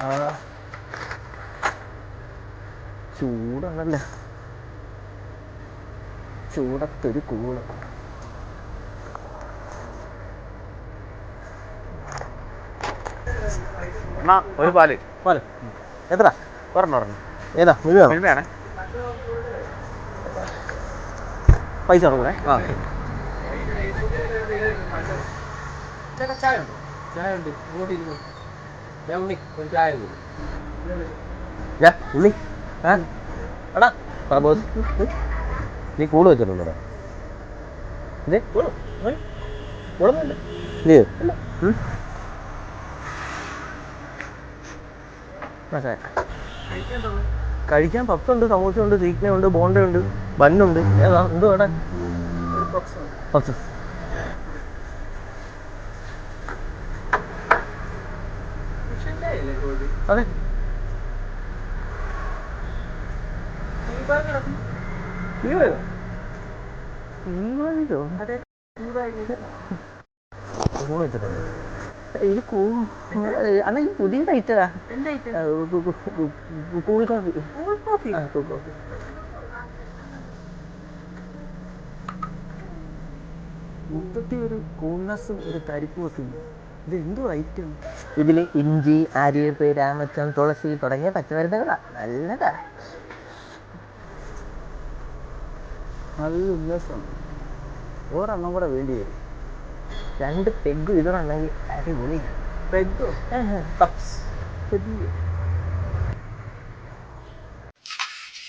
ആ ചൂടാണല്ലേ, ചൂടത്തൊരു കൂള്. ഒരു പാല് പാല് എത്ര? പറഞ്ഞു ഏതാ മിൽമയാണോ? മിൽമയാണേ. പൈസ കൊടുക്കണേ. ആ ചായ ഉണ്ട്, ഇങ്ങോട്ട് ഇരുന്നു. ഞാൻ ഉണ്ണി ഒരു ചായ ഉണ്ണി. ആ എടാ പറ ബോസ്, നീ കൂള് വെച്ചിട്ടുണ്ടോടാ? ഇതേ ഇല്ലയോ? കഴിക്കാൻ പപ്സുണ്ട്, സമൂസയുണ്ട്, സീക്കനുണ്ട്, ബോണ്ടയുണ്ട്, ബന്നുണ്ട്. ഏതാ എന്തോ വേണം? പപ്സ്. അതെ ഇത് അന്ന് ഇത് പുതിയ ഐറ്റതാ. Cool coffee. മൊത്തത്തിൽ ഒരു കൂൾനെസ്സും ഒരു തരിപ്പും ഒക്കെ ഉണ്ട്. ഇത് എന്തോ ഐറ്റം? ഇതിൽ ഇഞ്ചി, ആര്യവേപ്പ്, രാമച്ചം, തുളസി തുടങ്ങിയ പച്ചമരുന്നുകളാ. നല്ലതാ, നല്ല ഉല്ലാസമാണ്. ഒരെണ്ണം കൂടെ വേണ്ടി വരും. 2 പെഗ് ഇതിനുണ്ടെങ്കിൽ അടിപൊളി. പെഗ്